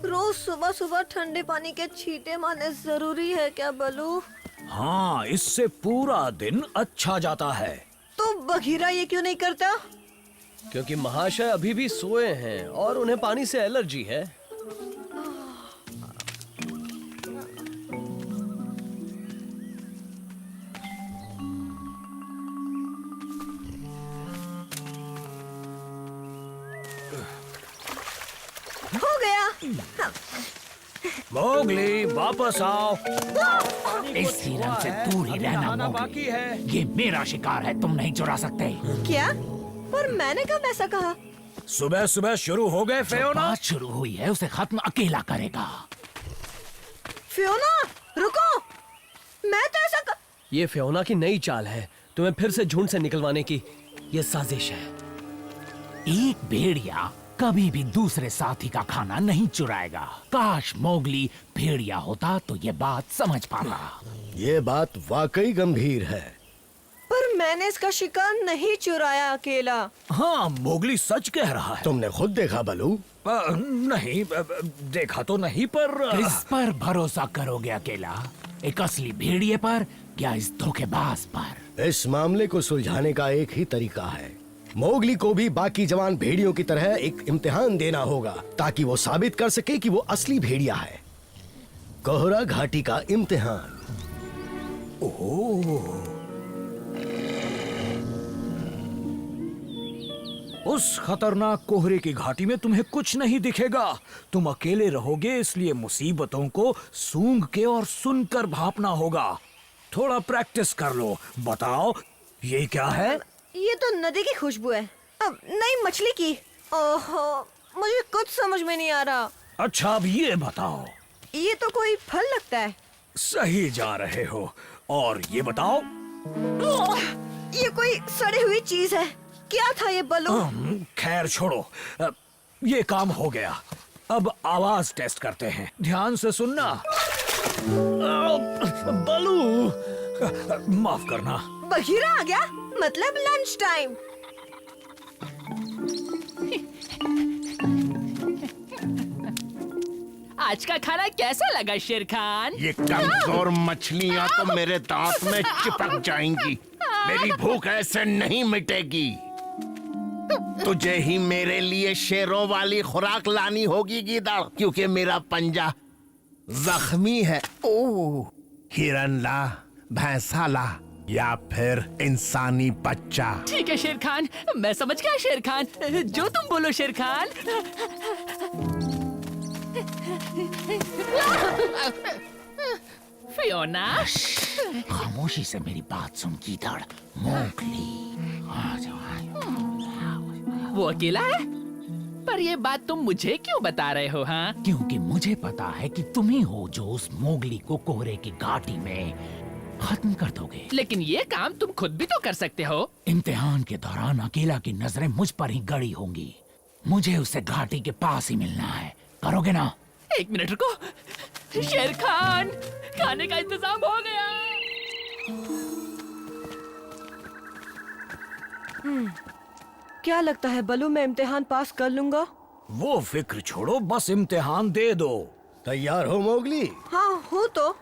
रोज सुबह सुबह ठंडे पानी के छींटे मारने जरूरी है क्या बलू? हाँ, इससे पूरा दिन अच्छा जाता है। तो बघीरा ये क्यों नहीं करता? क्योंकि महाशय अभी भी सोए हैं और उन्हें पानी से एलर्जी है। हो गया। मोगली वापस आओ। इस हिरन से दूर ही रहना खाना मोगली। बाकी है। ये मेरा शिकार है, तुम नहीं चुरा सकते। क्या? पर मैंने कब ऐसा कहा? सुबह सुबह शुरू हो गए जो फियोना। बात शुरू हुई है उसे खत्म अकेला करेगा। फियोना रुको, मैं तो ऐसा ये फियोना की नई चाल है, तुम्हें फिर से झुंड से निकलवाने की। ये साजिश है। एक भेड़िया कभी भी दूसरे साथी का खाना नहीं चुराएगा। काश मोगली भेड़िया होता तो ये बात समझ पाता। ये बात वाकई गंभीर है। पर मैंने इसका शिकार नहीं चुराया अकेला। हाँ, मोगली सच कह रहा है। तुमने खुद देखा बलू? नहीं, देखा तो नहीं, पर किस पर भरोसा करोगे अकेला? एक असली भेड़िए पर या इस धोखेबाज पर? इस मामले को सुलझाने का एक ही तरीका है। मोगली को भी बाकी जवान भेड़ियों की तरह एक इम्तिहान देना होगा ताकि वो साबित कर सके कि वो असली भेड़िया है। कोहरा घाटी का इम्तिहान। उस खतरनाक कोहरे की घाटी में तुम्हें कुछ नहीं दिखेगा। तुम अकेले रहोगे, इसलिए मुसीबतों को सूंघ के और सुनकर भापना होगा। थोड़ा प्रैक्टिस कर लो। बताओ, ये क्या है? ये तो नदी की खुशबू है। अब नहीं, मछली की। ओहो, मुझे कुछ समझ में नहीं आ रहा। अच्छा, अब ये बताओ। ये तो कोई फल लगता है। सही जा रहे हो। और ये बताओ। ये कोई सड़ी हुई चीज है। क्या था ये बलू? खैर छोड़ो, ये काम हो गया। अब आवाज टेस्ट करते हैं। ध्यान से सुनना। बलू, माफ करना। बघीरा आ गया, मतलब लंच टाइम। आज का खाना कैसा लगा शेर खान? ये कमजोर मछलियाँ तो मेरे दांत में चिपक जाएंगी। मेरी भूख ऐसे नहीं मिटेगी। तुझे ही मेरे लिए शेरों वाली खुराक लानी होगी गीदड़, क्योंकि मेरा पंजा जख्मी है। ओह, हिरन ला, भैंसा ला या फिर इंसानी बच्चा। ठीक है शेर खान, मैं समझ गया शेर खान। जो तुम बोलो शेर खान। फियोना, खामोशी से मेरी बात सुन गीदड़। मोगली, आ जाओ। वो अकेला है? पर ये बात तुम मुझे क्यों बता रहे हो? हाँ, क्योंकि मुझे पता है कि तुम ही हो जो उस मोगली को कोहरे की घाटी में खत्म कर दोगे। लेकिन ये काम तुम खुद भी तो कर सकते हो। इम्तिहान के दौरान अकेला की नजरें मुझ पर ही गड़ी होंगी। मुझे उसे घाटी के पास ही मिलना है। करोगे ना? एक मिनट रुको। शेर खान, खाने का इंतजाम हो गया। क्या लगता है बलू, मैं इम्तिहान पास कर लूंगा? वो फिक्र छोड़ो, बस इम्तिहान दे दो। तैयार हो मोगली? हाँ हूँ तो।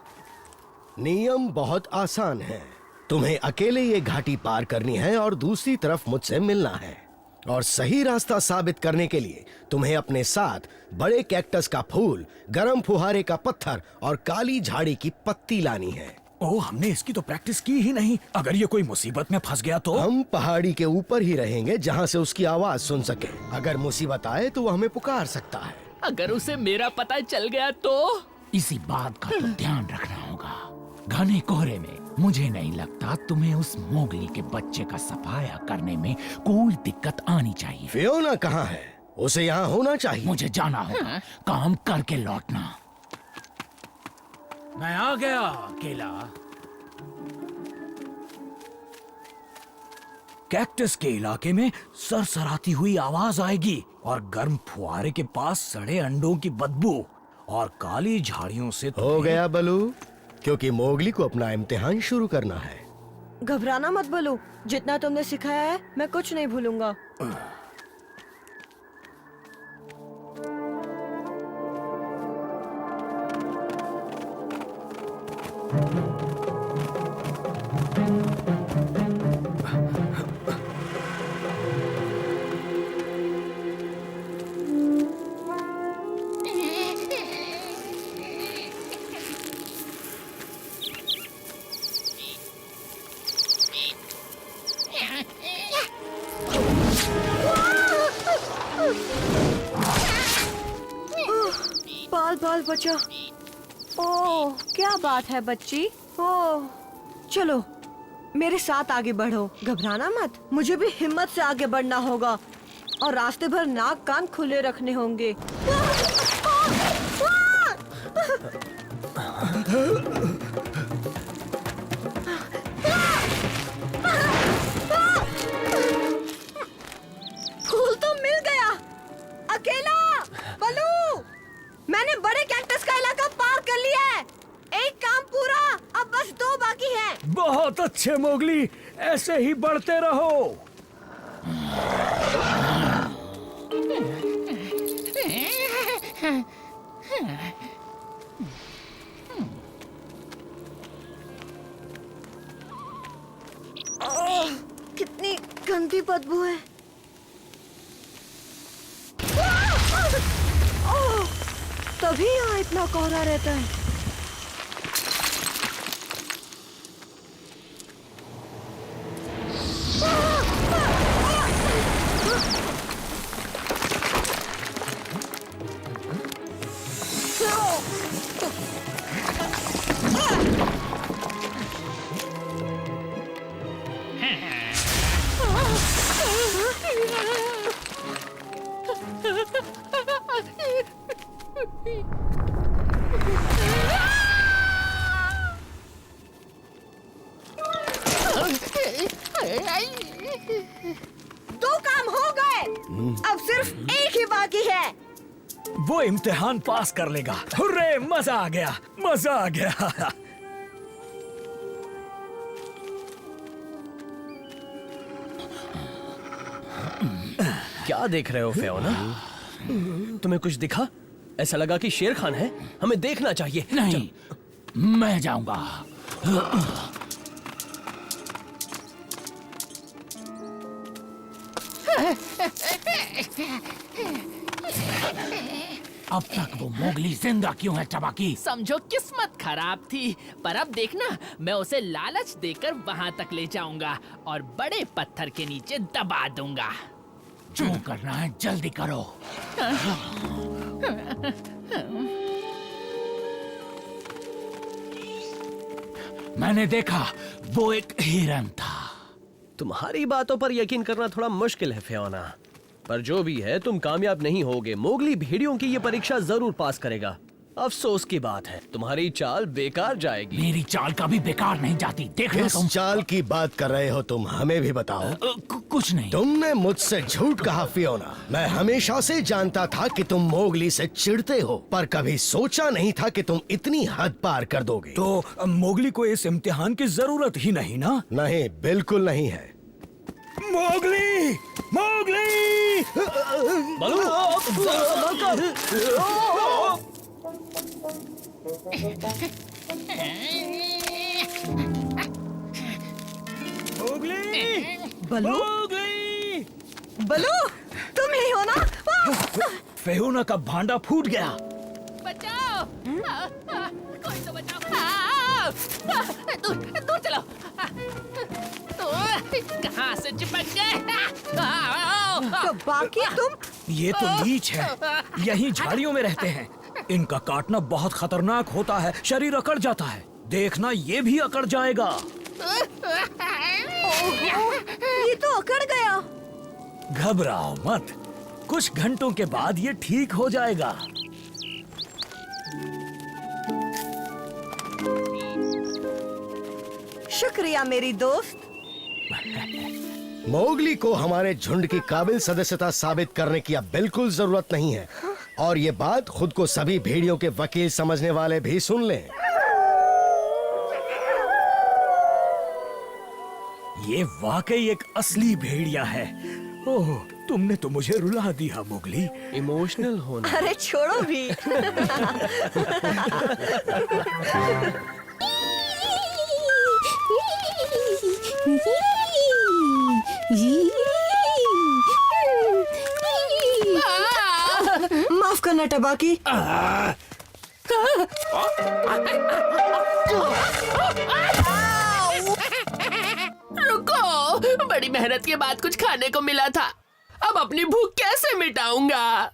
नियम बहुत आसान है। तुम्हें अकेले ये घाटी पार करनी है और दूसरी तरफ मुझसे मिलना है। और सही रास्ता साबित करने के लिए तुम्हें अपने साथ बड़े कैक्टस का फूल, गरम फुहारे का पत्थर और काली झाड़ी की पत्ती लानी है। ओह, हमने इसकी तो प्रैक्टिस की ही नहीं। अगर ये कोई मुसीबत में फंस गया तो? हम पहाड़ी के ऊपर ही रहेंगे जहाँ से उसकी आवाज सुन सके। अगर मुसीबत आए तो वो हमें पुकार सकता है। अगर उसे मेरा पता चल गया तो? इसी बात का तो ध्यान रखना होगा। घने कोहरे में मुझे नहीं लगता तुम्हें उस मोगली के बच्चे का सफाया करने में कोई दिक्कत आनी चाहिए। फियोना कहाँ है? उसे यहाँ होना चाहिए। मुझे जाना होगा, काम करके लौटना। मैं आ गया अकेला। कैक्टस के इलाके में सरसराती हुई आवाज आएगी और गर्म फुहारे के पास सड़े अंडों की बदबू और काली झाड़ियों से हो गया बलू, क्योंकि मोगली को अपना इम्तिहान शुरू करना है। घबराना मत बलू, जितना तुमने सिखाया है मैं कुछ नहीं भूलूंगा। बाल बचा। ओह, क्या बात है बच्ची। ओह, चलो मेरे साथ आगे बढ़ो, घबराना मत। मुझे भी हिम्मत से आगे बढ़ना होगा और रास्ते भर नाक कान खुले रखने होंगे। फूल तो मिल गया। अकेला बलू, मैंने बड़े कैक्टस का इलाका पार कर लिया है। एक काम पूरा, अब बस 2 बाकी हैं। बहुत अच्छे मोगली, ऐसे ही बढ़ते रहो। कितनी गंदी बदबू है। तभी यहाँ इतना कोहरा रहता है। दो काम हो गए, अब सिर्फ एक ही बाकी है। वो इम्तिहान पास कर लेगा। हुर्रे, मजा आ गया, मजा आ गया। क्या देख रहे हो फियोना? तुम्हें कुछ दिखा? ऐसा लगा कि शेर खान है। हमें देखना चाहिए। नहीं, मैं जाऊंगा। अब तक वो मोगली जिंदा क्यों है चबाकी? समझो किस्मत खराब थी, पर अब देखना, मैं उसे लालच देकर वहाँ तक ले जाऊंगा और बड़े पत्थर के नीचे दबा दूंगा। जो करना है जल्दी करो। मैंने देखा, वो एक हिरन था। तुम्हारी बातों पर यकीन करना थोड़ा मुश्किल है फियोना, पर जो भी है तुम कामयाब नहीं होगे। मोगली भेड़ियों की ये परीक्षा जरूर पास करेगा। अफसोस की बात है, तुम्हारी चाल बेकार जाएगी। मेरी चाल कभी बेकार नहीं जाती। देख लो किस तुम। चाल की बात कर रहे हो तुम, हमें भी बताओ। कुछ नहीं। तुमने मुझसे झूठ कहा फियोना। मैं हमेशा से जानता था कि तुम मोगली से चिढ़ते हो, पर कभी सोचा नहीं था कि तुम इतनी हद पार कर दोगे। तो मोगली को इस इम्तिहान की जरूरत ही नहीं ना? नहीं, बिल्कुल नहीं है। Mowgli, Mowgli! मोगली! बलू, मोगली! बलू, तुम ही हो ना? फियोना का भांडा फूट गया। बचाओ! कोई तो बचाओ! दूर दूर चलो! कहाँ से चिपक गए? तो बाकी तुम? ये तो लीच है, यहीं झाड़ियों में रहते हैं। इनका काटना बहुत खतरनाक होता है, शरीर अकड़ जाता है। देखना, ये भी अकड़ जाएगा। ये तो अकड़ गया। घबराओ मत, कुछ घंटों के बाद ये ठीक हो जाएगा। शुक्रिया मेरी दोस्त। मोगली को हमारे झुंड की काबिल सदस्यता साबित करने की अब बिल्कुल जरूरत नहीं है, और ये बात खुद को सभी भेड़ियों के वकील समझने वाले भी सुन लें। ये वाकई एक असली भेड़िया है। ओह, तुमने तो मुझे रुला दिया मोगली। इमोशनल होना। अरे छोड़ो भी। माफ करना टबाकी। रुको, बड़ी मेहनत के बाद कुछ खाने को मिला था, अब अपनी भूख कैसे मिटाऊंगा?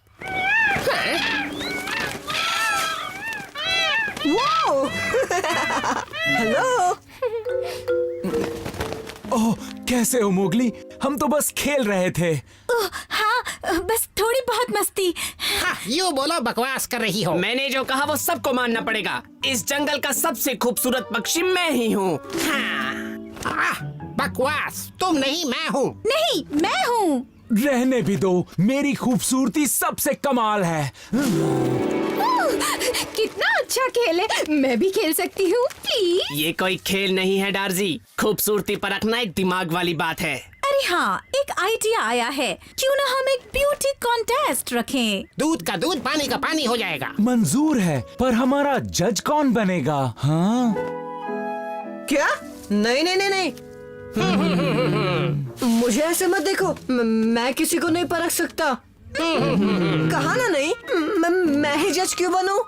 वाओ! हेलो। ओह, कैसे हो मोगली? हम तो बस खेल रहे थे। हाँ, बस थोड़ी बहुत मस्ती। हाँ, यूँ बोलो बकवास कर रही हो। मैंने जो कहा वो सबको मानना पड़ेगा। इस जंगल का सबसे खूबसूरत पक्षी मैं ही हूँ। हाँ, बकवास तुम नहीं मैं हूँ। नहीं, मैं हूँ। रहने भी दो, मेरी खूबसूरती सबसे कमाल है। कितना अच्छा खेल है, मैं भी खेल सकती हूँ प्लीज। ये कोई खेल नहीं है डार्जी, खूबसूरती परखना एक दिमाग वाली बात है। अरे हाँ, एक आइडिया आया है, क्यों ना हम एक ब्यूटी कॉन्टेस्ट रखें। दूध का दूध पानी का पानी हो जाएगा। मंजूर है, पर हमारा जज कौन बनेगा? हाँ, क्या? नहीं नहीं नहीं नहीं। मुझे ऐसे मत देखो, मैं किसी को नहीं परख सकता। कहा ना नहीं, मैं ही जज क्यों बनूं?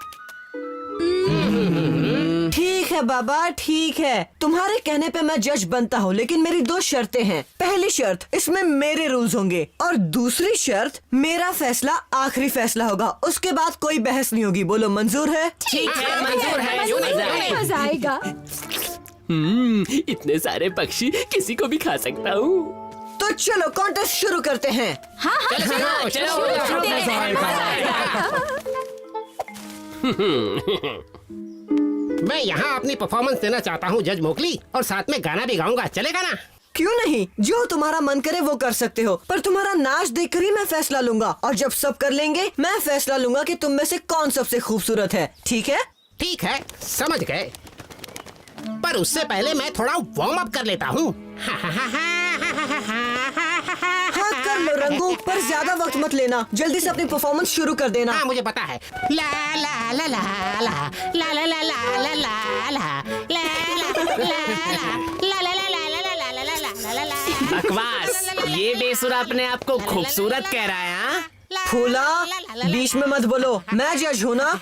ठीक है बाबा, ठीक है, तुम्हारे कहने पे मैं जज बनता हूँ, लेकिन मेरी 2 शर्तें हैं। पहली शर्त, इसमें मेरे रूल्स होंगे, और दूसरी शर्त, मेरा फैसला आखिरी फैसला होगा। उसके बाद कोई बहस नहीं होगी। बोलो मंजूर है? ठीक है, मंजूर है। मजा आएगा। इतने सारे पक्षी किसी को भी खा सकता हूँ। तो चलो कॉन्टेस्ट शुरू करते हैं। हाँ हाँ, चलो, चलो, मजा आएगा। मैं यहाँ अपनी परफॉर्मेंस देना चाहता हूँ जज मोगली, और साथ में गाना भी गाऊंगा, चलेगा ना? क्यों नहीं, जो तुम्हारा मन करे वो कर सकते हो, पर तुम्हारा नाच देखकर ही मैं फैसला लूंगा, और जब सब कर लेंगे मैं फैसला लूंगा कि तुम में से कौन सबसे खूबसूरत है। ठीक है? ठीक है, समझ गए। पर उससे पहले मैं थोड़ा वार्म अप कर लेता हूँ। हाँ कर लो रंगू, पर ज्यादा वक्त मत लेना, जल्दी से अपनी परफॉर्मेंस शुरू कर देना। हाँ, मुझे पता है। ला ला ला ला ला ला ला ला ला ला ला ला बकवास, ये बेसुरा अपने आप को खूबसूरत कह रहा है। हाँ? फूला, बीच में मत बोलो, मैं जज हूँ ना।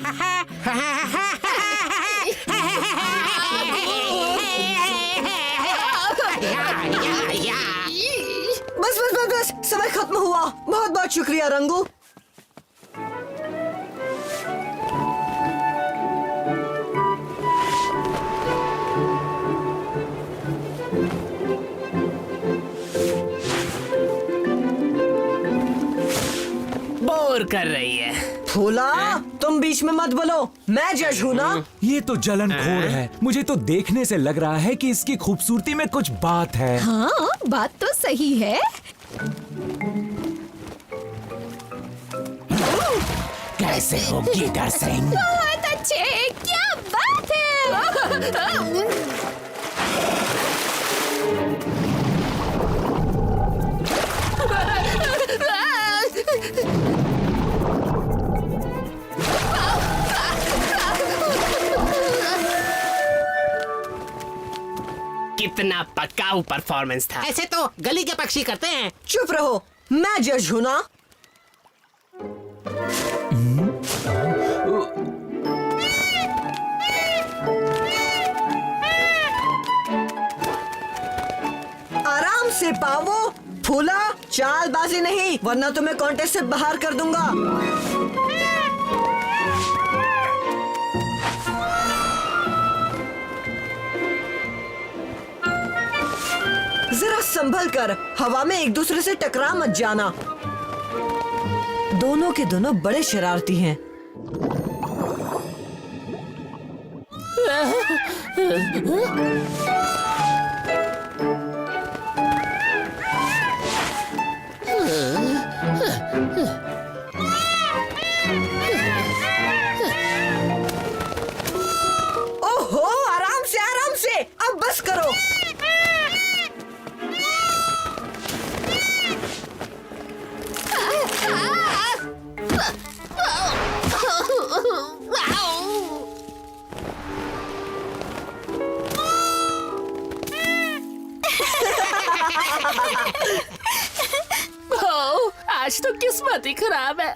बस बस बस बस, समय खत्म हुआ। बहुत बहुत शुक्रिया रंगू। बोर कर रही है। फूला, तुम बीच में मत बोलो, मैं जज हूँ ना। ये तो जलनखोर है। मुझे तो देखने से लग रहा है कि इसकी खूबसूरती में कुछ बात है। हाँ, बात तो सही है। कैसे हो गीदड़ सिंह? बहुत अच्छे, क्या बात है। कितना पकाऊ परफॉर्मेंस था। ऐसे तो गली के पक्षी करते हैं। चुप रहो, मैं जज हूँ ना। आराम से पावो। फूला, चालबाजी नहीं, वरना तुम्हें कॉन्टेस्ट से बाहर कर दूंगा। जरा संभल कर, हवा में एक दूसरे से टकरा मत जाना। दोनों के दोनों बड़े शरारती हैं। ओहो, आराम से, अब बस करो। ओह, आज तो किस्मत ही खराब है।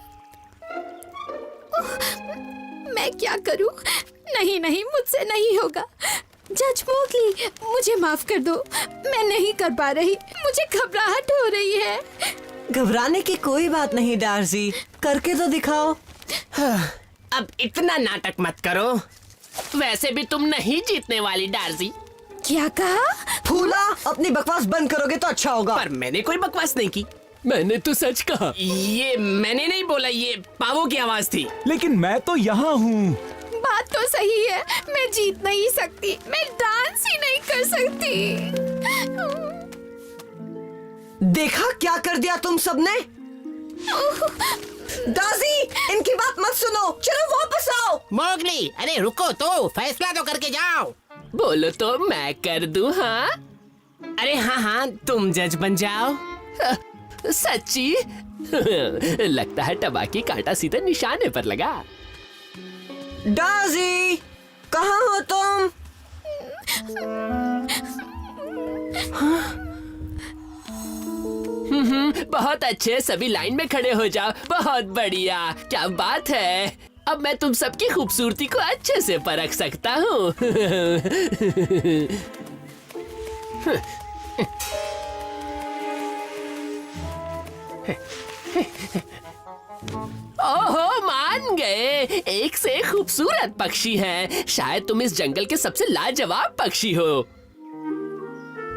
मैं क्या करूं? नहीं नहीं, मुझसे नहीं होगा। जज मोगली, मुझे माफ कर दो, मैं नहीं कर पा रही, मुझे घबराहट हो रही है। घबराने की कोई बात नहीं डार्जी, करके तो दिखाओ। अब इतना नाटक मत करो। वैसे भी तुम नहीं जीतने वाली डार्जी। क्या कहा? फूला, अपनी बकवास बंद करोगे तो अच्छा होगा। पर मैंने कोई बकवास नहीं की। मैंने तो सच कहा। ये मैंने नहीं बोला, ये पावो की आवाज थी। लेकिन मैं तो यहाँ हूँ। बात तो सही है, मैं जीत नहीं सकती, मैं डांस ही नहीं कर सकती। देखा क्या कर दिया तुम सबने? दाजी, इनकी बात मत सुनो, चलो वापस आओ। मोगली, अरे रुको तो, फैसला तो करके जाओ। बोलो तो मैं कर दूं। हाँ अरे हाँ हाँ, तुम जज बन जाओ। सच्ची? लगता है टबाकी कांटा सीधे निशाने पर लगा। दाजी, कहाँ हो तुम? बहुत अच्छे, सभी लाइन में खड़े हो जाओ। बहुत बढ़िया, क्या बात है। अब मैं तुम सबकी खूबसूरती को अच्छे से परख सकता हूँ। ओहो, मान गए। एक से एक खूबसूरत पक्षी हैं। शायद तुम इस जंगल के सबसे लाजवाब पक्षी हो।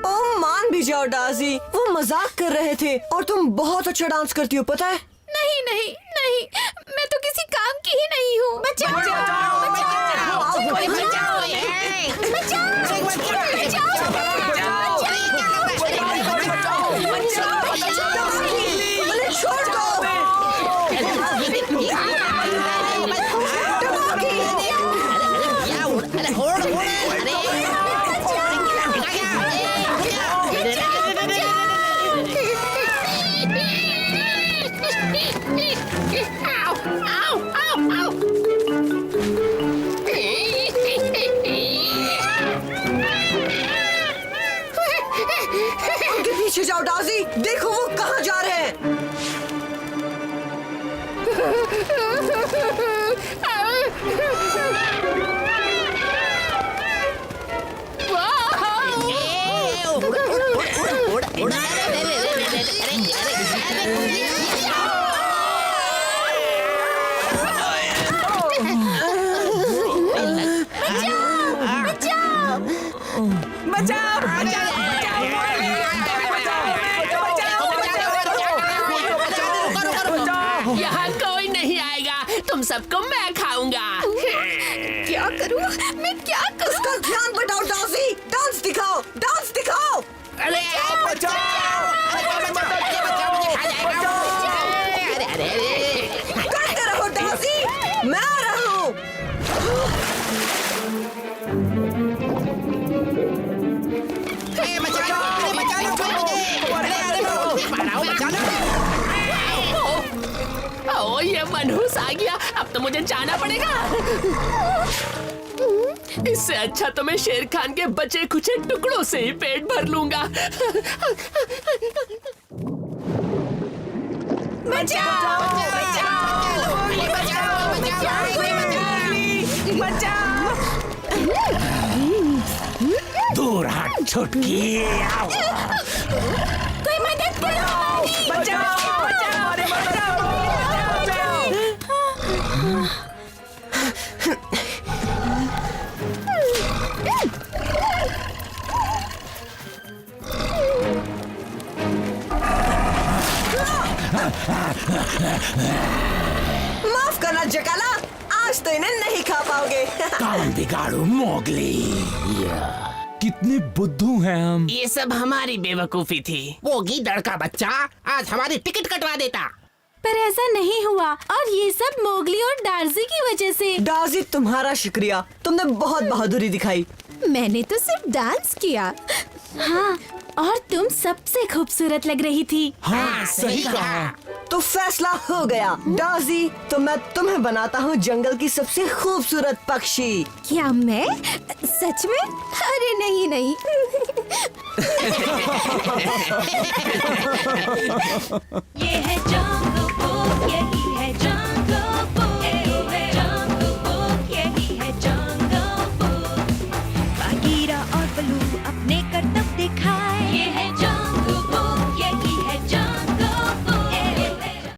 ओ, मान भी जाओ दाजी, वो मजाक कर रहे थे और तुम बहुत अच्छा डांस करती हो, पता है? नहीं नहीं नहीं, मैं तो किसी काम की ही नहीं हूँ। बचाओ, बचाओ, बचाओ, कोई बचाओ, छोड़ दो। उनके पीछे जाओ दाजी, देखो वो कहाँ जा रहे हैं। यहाँ कोई नहीं आएगा, तुम सबको मैं खाऊंगा। क्या करूँ मैं, क्या करूँ? उसका ध्यान बटाओ दाजी, डांस दिखाओ, डांस दिखाओ। अरे करते रहो दाजी, मैं आ रहा हूँ। ओ, ये मनहूस आ गया। अब तो मुझे जाना पड़ेगा। इससे अच्छा तो मैं शेर खान के बचे कुचे टुकड़ों से ही पेट भर लूंगा। बचाओ, दूर हट छुटकी। कोई मदद करो। बचाओ। माफ करना जकाला, आज तो इन्हें नहीं खा पाओगे। काम बिगाड़ू मोगली। कितने बुद्धू हैं हम। ये सब हमारी बेवकूफी थी। वो गीदड़ का बच्चा आज हमारी टिकट कटवा देता। पर ऐसा नहीं हुआ, और ये सब मोगली और डार्जी की वजह से। दाजी, तुम्हारा शुक्रिया, तुमने बहुत बहादुरी दिखाई। मैंने तो सिर्फ डांस किया। हाँ, और तुम सबसे खूबसूरत लग रही थी। हाँ, सही कहा। तो फैसला हो गया दाजी, तो मैं तुम्हें बनाता हूँ जंगल की सबसे खूबसूरत पक्षी। क्या मैं? सच में? अरे नहीं नहीं। ये है जंगल।